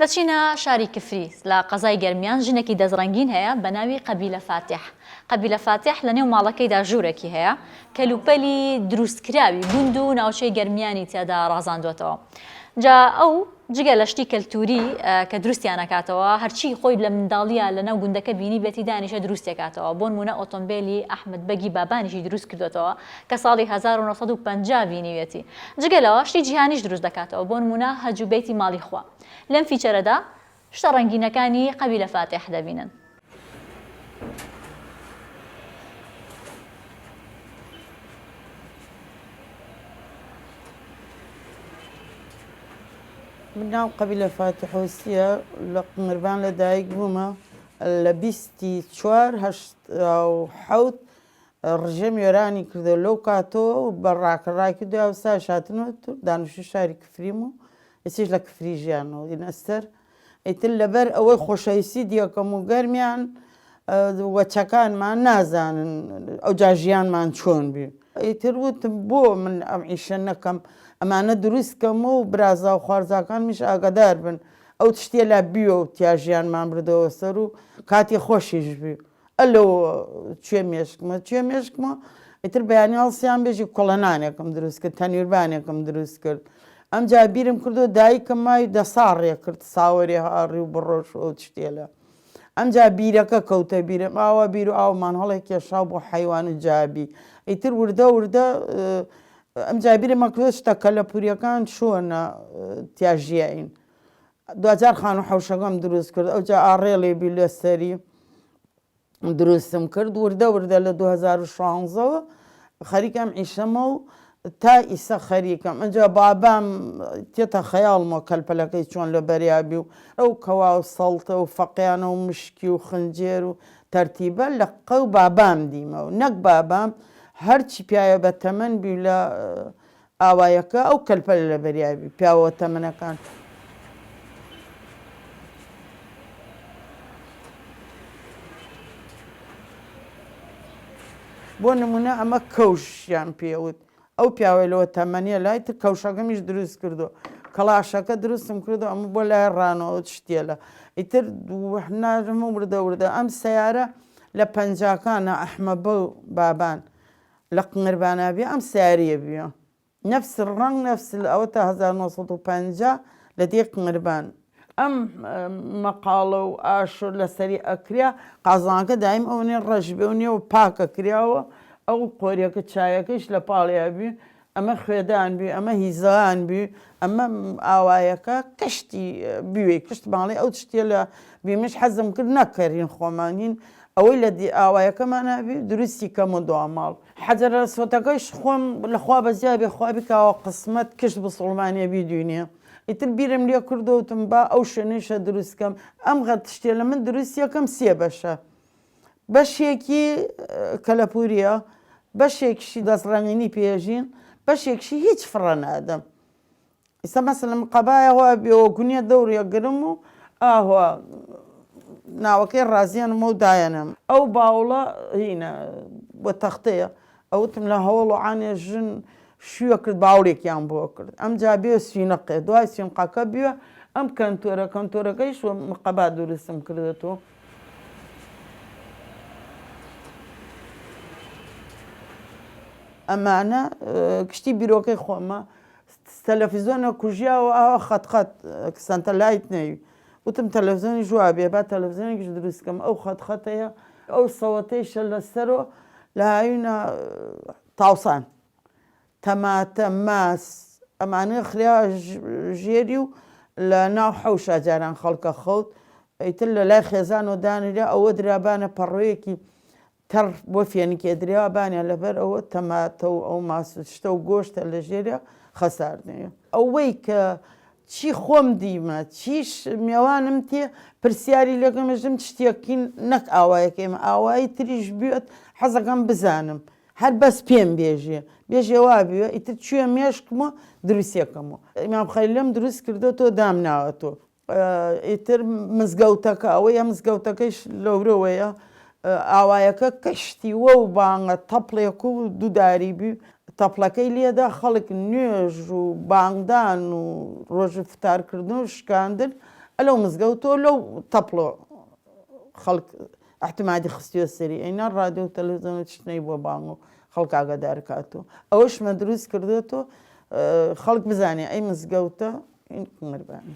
دەچینە شاری کفری لە قەزای گەرمیان ژنێکی دەزڕەنگین هەیە بە ناوی قەبیلە فاتح. قەبیلە فاتح لە نێو ماڵەکەیدا ژوورێکی هەیە کە لوپەلی دروستکراوی گوند و ناوچەی گەرمیانی تێدا ڕازاندوێتەوە. جا ئەو جگە لە شتی کەلتوری کە دروستیان نەکاتەوە هەرچی خۆی لە منداڵیە لە ناو گوندەکە بینی بێتی دانیشە دروستێکاتەوە. بۆ نمونە ئۆتۆمبیلی ئەحمەد بەگی بابانیشی دروست کردوێتەوە کە ساڵی 1950 بینیوێتی. جگەلەوە شتی جیهانیش دروست دەکاتەوە، بۆ نمونە هەجوبێتی ماڵی خوا. لەم فیچەرەدا شتە ڕەنگینەکانی قەبیلە فاتح دەبینن. من ناو قەبیلە فاتح وسیە لە قمربان لە دایک بوومە لە 24/7 ڕژەم وێرانی کردو لەو کاتەوە و بەڕاکەڕای کردو ئەوسا شاتنەوە دانیشتووی شاری کفریم و ئێستش لە کفری ژیانەوە ئینەستەر ئیتر لەبەر ئەوەی خۆشەویستی دیەکەم و گەرمیان وەچەکانمان نازانن ئەو جا ژیانمان چۆن بی. ئیتر وتم بۆ من ئەم ئیشە نەکەم، ئەمانە دروستکەمە و برازا و خوارزاکانمیش ئاگادار بن ئەو تشتێ لە بیوە و تیا ژیانمان بردەوە سەر و کاتی خۆشیش بی. ئەلۆ کوێ مێشکمە ئیتر بەیانی هەڵسیان بێژی کۆڵەنانێکم دروست کرد، تەنویربانێکم دروست کرد. ئەم جا بیرم کردو دایکم مای 10 ساڵێ کرد ساوەری هاڕی و بڕۆژ ئەو تشتێلە. ئەم جا بیرەکە کەوتە بیرم ئاوا بیر و ئاومان هەڵێک کێشاو بۆ حیوان و جابی. ئیتر وردە ئەم جا بیرمە کردو شتە کەلەپوریەکان چۆنە تیاژیین. 2000 خان و حەوشەکەم دروست کرد، ئەو جا ئاڕێڵێ بی لەسەری دروستم کرد. وردە لە 2016ەوە خەریکم ئیشەمە و تا ئیسە خەریکم. ئەجا بابام تێتە خەیاڵمەوە کەلپەلەکەی چۆن لە بەریابی و ئەو کەوا و سەڵتە و فەقیانە و مشکی و خنجێر و تەرتیبە لە قەو بابام دیمەوە، نەک بابام هەرچی پیاە بە تەمەن بی لە ئاوایەکە ئەو کەلپەل لە بەریابی پیاوە تەمەنەکان. بۆ نمونە ئەمە کەوشیان پێوت، ئەو پیاوەی لەوە تەمەنیە لای تر کەوشەکەمیش دروست کردو، کەڵاشەکە دروستم کردو ئەمە بۆ لای ڕانەوە شتێلە. ئیتر ناژم و وردە ئەم سیارە لە پەنجاکانە ئەحمە بە و بابان لە قمربانابی ئەم سیاریە بیە نەفس ڕەنگ نەفس ئەوە تا 1950 لە دێ قمربان. ئەم مەقاڵە و ئاشر لەسەری ئەکریا قازانکە دایم ئەو نێ ڕەش بێ و نێوە پاکە کراوە، ئەو قۆریەکە چایەکەش لە پاڵیا بی، ئەمە خوێدان بی، ئەمە هیزان بی، ئەمە ئاوایەکە کەشتی بیوێ کشت ماڵی ئەو شتێ لە بیمش حەزم کرد نەکەرین خۆمانین ئەوەی لە ئاوایەکەمان نابی دروستی کەم و دواماڵ. حەجەرە سۆتەکەیش خۆم لەخوا بەزیا بێ خوا بکەوە قسمەت کشت بسڵمانیە بیدوینە. ئیتر بیرم لێ کردوتم با ئەو شوێنەیشە دروستکەم. ئەم غەت شتێ لە من دروستیەکەم 3 بەشە، بەشێکی کەلەپوریە، بەشێکشی دەستڕەنگینی پێژین، بەشێکشی هیچ فڕە نادەم. ئێستا مەسەلەن قەبایەوە بێەوە گونیە دەوڕە گرم و ئاهوا ناوەکەی ڕازیانمە و دایەنم. ئەو باوڵە هینە بۆ تەختەیە ئەوتم لە هەوڵ و عانێ ژن شووە کرد باوڵێکیان بۆ کرد. ئەم جا بێ سوینەقێ دوای سوینقەکە بیوە ئەم کەنتۆرەکەیش قەبا دروستم کردێتەوە. ئەمانە کشتی بیرۆکەی خۆمە تەلەڤیزۆنە کوژیاوە ئاوا خەتخەت سەنتەلایت نەوی وتم تەلەڤیزۆنی ژوا بێ با تەلەڤیزۆنێکیش دروستکەم. ئەو خەتخەتەیە ئەو سەوەتەیشە لەسەرەوە لە هاوینە تاوسان تەماتە ماس ئەمانە خریا ژێری و لە ناو حەوشە جاران خەڵکە خەوت. ئیتر لە لای خێزان و دانرا ئەوە درابانە پەڕۆیەکی تەڕ بۆ فێنکێ درێوابانە لەبەر ئەوە تەماتە و ئەو ماسشتە و گۆشتە لە ژێرە خەساردنەیە. ئەوەی کە چی خۆم دیمە چیش میێوانم تێ پرسیاری لەگەمەژم شتێکی نەک ئاوایەکەیم ئاوایی تریش بێت حەزەکەم بزانم هەر بەس پێم بێژێوا بوێ ئیتر کوێ مێشکمە دروستیەکەمەوە. ئیمام خەلیلەم دروست کردوەوە دامناوەتەوە. ئیتر مزگەوتەکە ئەوەیە مزگەوتەکەیش لەورەوەیە ئاوایەکە کەشتیوە و بانگە تەپڵێک و دووداری بی تەپڵەکەی لێدا خەڵک نوێژ و بانگدان و ڕۆژ فتارکردن و شکاندن ئەلەو مزگەوتۆ لەو تەپڵۆ خەڵک احتمادی خستیۆ سەری ئەینا ڕادیۆ و تەلەڤیزیۆن تشتنەی بۆ بانگ و خەڵک ئاگادار کاتەوە ئەوەشمە دروست کردوێتەوە خەڵک بزانێ ئەی مزگەوتە میربانی